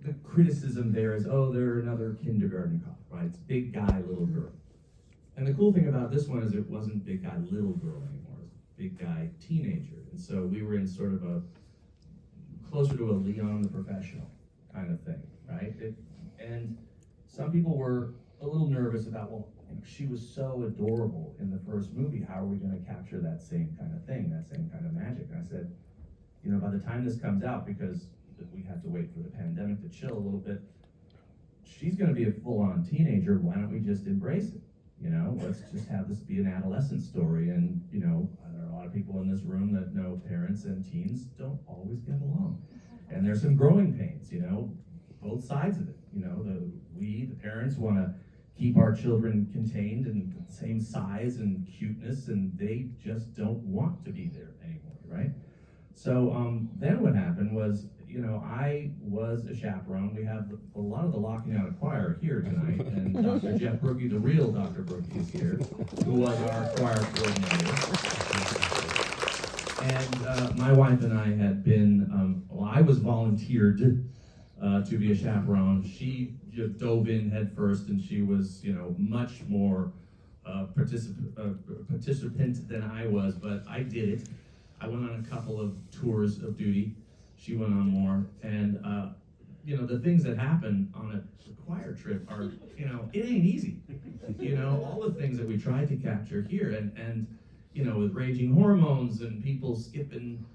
the criticism there is, oh, they're another kindergarten cop, right? It's big guy, little girl. And the cool thing about this one is it wasn't big guy, little girl anymore. It was big guy, teenager. And so we were in sort of closer to a Leon the Professional kind of thing, right? And some people were a little nervous about, well, she was so adorable in the first movie. How are we going to capture that same kind of thing, that same kind of magic? And I said, by the time this comes out, because we have to wait for the pandemic to chill a little bit, she's going to be a full-on teenager. Why don't we just embrace it? Let's just have this be an adolescent story. And, there are a lot of people in this room that know parents and teens don't always get along. And there's some growing pains, both sides of it. The parents want to keep our children contained and the same size and cuteness, and they just don't want to be there anymore, right? So then what happened was, I was a chaperone. We have a lot of the Locking Out choir here tonight, and Dr. Jeff Brookie, the real Dr. Brookie, is here, who was our choir coordinator. And my wife and I had been, I was volunteered to be a chaperone. She just dove in head first, and she was, much more participant than I was, but I did it. I went on a couple of tours of duty. She went on more, and the things that happen on a choir trip are, it ain't easy. All the things that we tried to capture here, and with raging hormones and people skipping,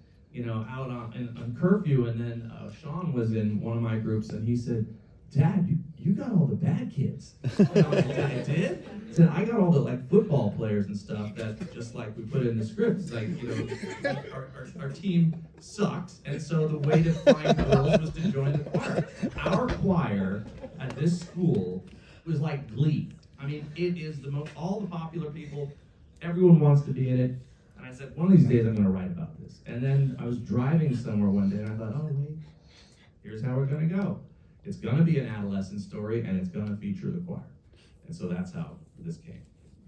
out on curfew, and then Sean was in one of my groups, and he said, "Dad, you got all the bad kids." And I was like, "I did?" He said, "I got all the football players and stuff that just we put in the script. It's our team sucked, and so the way to find girls was to join the choir." Our choir at this school was like Glee. I mean, it is all the popular people, everyone wants to be in it. And I said, one of these days I'm going to write about this. And then I was driving somewhere one day, and I thought, oh wait, here's how we're going to go. It's going to be an adolescent story, and it's going to feature the choir. And so that's how this came.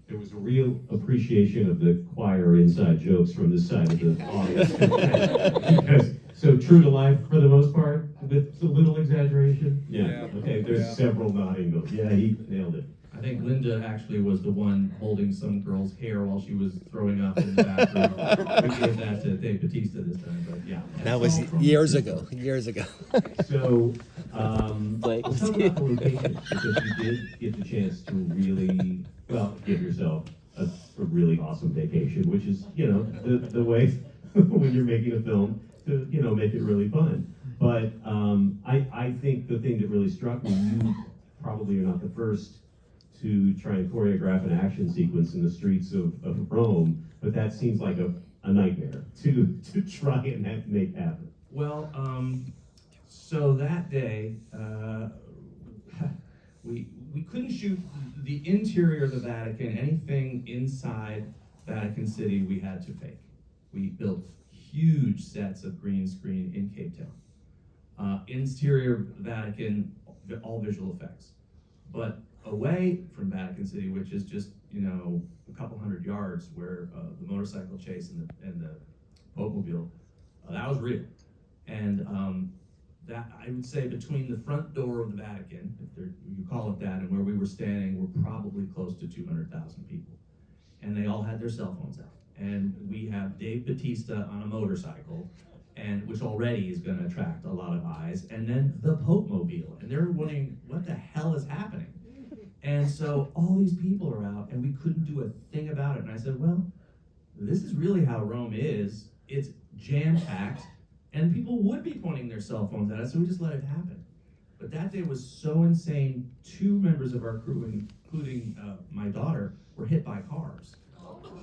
There was a real appreciation of the choir inside jokes from this side of the audience. Because, so true to life for the most part, with a little exaggeration? Yeah. Okay, there's several nodding goes. Yeah, he nailed it. I think Linda actually was the one holding some girl's hair while she was throwing up in the bathroom. We gave that to Dave Bautista this time, but yeah. That was years ago. So, let's talk about the location, because you did get the chance to really, give yourself a really awesome vacation, which is, the way when you're making a film to, make it really fun. But I think the thing that really struck me, you probably are not the first to try and choreograph an action sequence in the streets of Rome, but that seems like a nightmare to try and make happen. Well, so that day, we couldn't shoot the interior of the Vatican. Anything inside Vatican City we had to fake. We built huge sets of green screen in Cape Town. Interior Vatican, all visual effects. But away from Vatican City, which is just, a couple hundred yards, where the motorcycle chase and the Pope-mobile, that was real. And that, I would say, between the front door of the Vatican, if you call it that, and where we were standing, we're probably close to 200,000 people. And they all had their cell phones out. And we have Dave Bautista on a motorcycle, which already is going to attract a lot of eyes, and then the Pope-mobile. And they're wondering, what the hell is happening? And so all these people are out, and we couldn't do a thing about it. And I said, well, this is really how Rome is. It's jam-packed, and people would be pointing their cell phones at us, so we just let it happen. But that day was so insane. 2 members of our crew, including my daughter, were hit by cars.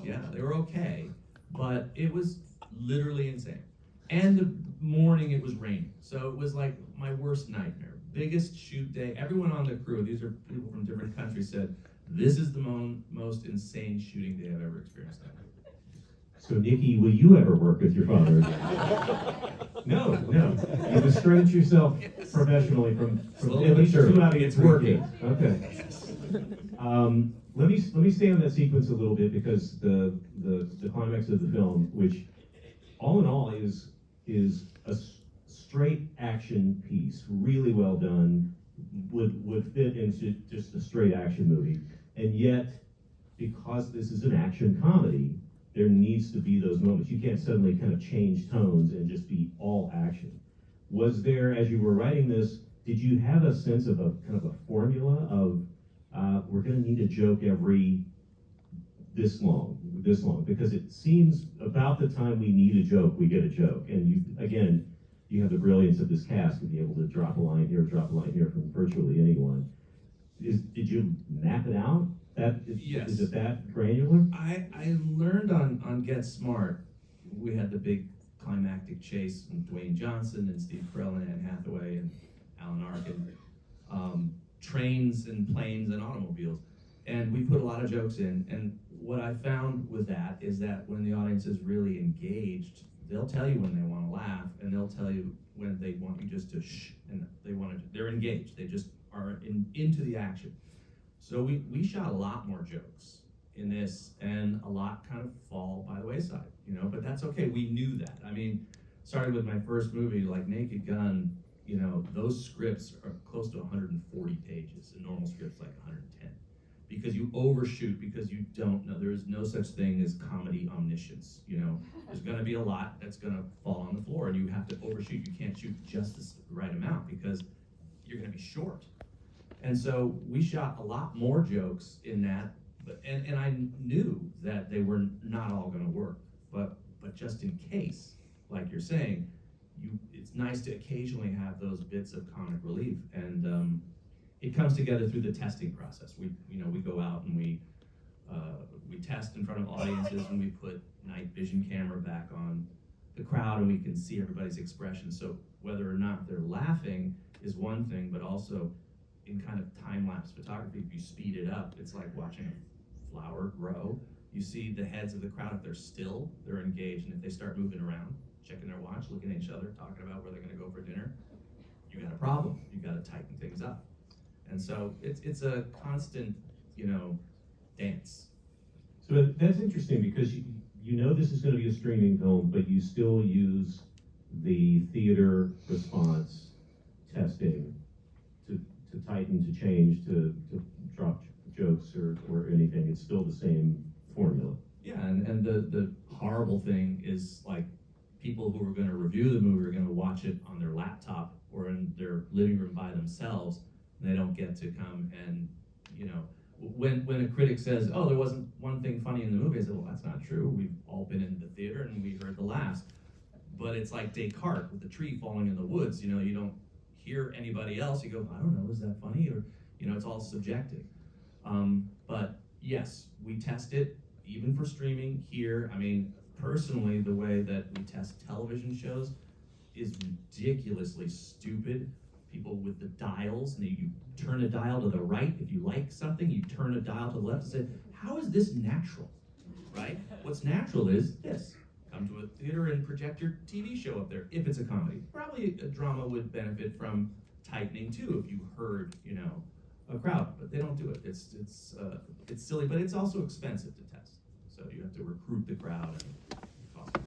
Yeah, they were okay, but it was literally insane. And the morning it was raining, so it was like my worst nightmare. Biggest shoot day. Everyone on the crew, these are people from different countries, said, this is the most insane shooting day I've ever experienced. So, Nikki, will you ever work with your father? No. You've estranged yourself professionally from at least 2 out of your 3 kids. Okay. Let me stay on that sequence a little bit, because the climax of the film, which all in all is a straight action piece, really well done, would fit into just a straight action movie. And yet, because this is an action comedy, there needs to be those moments. You can't suddenly kind of change tones and just be all action. Was there, as you were writing this, did you have a sense of a kind of a formula of, we're gonna need a joke every this long, because it seems about the time we need a joke, we get a joke. And you, again, you have the brilliance of this cast to be able to drop a line here, drop a line here from virtually anyone. Did you map it out? Yes. Is it that granular? I learned on Get Smart, we had the big climactic chase with Dwayne Johnson and Steve Carell and Anne Hathaway and Alan Arkin, trains and planes and automobiles. And we put a lot of jokes in, and what I found with that is that when the audience is really engaged, they'll tell you when they want to laugh, and they'll tell you when they want you just to shh, and they're engaged. They just are into the action. So we shot a lot more jokes in this, and a lot kind of fall by the wayside, you know, but that's okay. We knew that. I mean, started with my first movie, like Naked Gun, you know, those scripts are close to 140 pages, and normal scripts like 110. Because you overshoot, because you don't know, there is no such thing as comedy omniscience, you know. There's gonna be a lot that's gonna fall on the floor, and you have to overshoot. You can't shoot just the right amount, because you're gonna be short. And so we shot a lot more jokes in that, and I knew that they were not all gonna work, but just in case, like you're saying, it's nice to occasionally have those bits of comic relief, and it comes together through the testing process. We go out and we test in front of audiences, and we put night vision camera back on the crowd, and we can see everybody's expression. So whether or not they're laughing is one thing, but also in kind of time-lapse photography, if you speed it up, it's like watching a flower grow. You see the heads of the crowd. If they're still, they're engaged, and if they start moving around, checking their watch, looking at each other, talking about where they're gonna go for dinner, you got a problem. You gotta tighten things up. And so it's a constant, you know, dance. So that's interesting, because you know this is going to be a streaming film, but you still use the theater response testing to tighten, to change, to drop jokes or anything. It's still the same formula. Yeah, and the horrible thing is, like, people who are going to review the movie are going to watch it on their laptop or in their living room by themselves. They don't get to come and, you know, when a critic says, oh, there wasn't one thing funny in the movie, I said, well, that's not true. We've all been in the theater and we heard the laughs. But it's like Descartes with the tree falling in the woods. You know, you don't hear anybody else. You go, I don't know, is that funny? Or, you know, it's all subjective. But yes, we test it even for streaming here. I mean, personally, the way that we test television shows is ridiculously stupid. People with the dials, and you turn a dial to the right if you like something, you turn a dial to the left and say, how is this natural, right? What's natural is this. Come to a theater and project your TV show up there, if it's a comedy. Probably a drama would benefit from tightening too, if you heard, you know, a crowd, but they don't do it. It's silly, but it's also expensive to test. So you have to recruit the crowd, and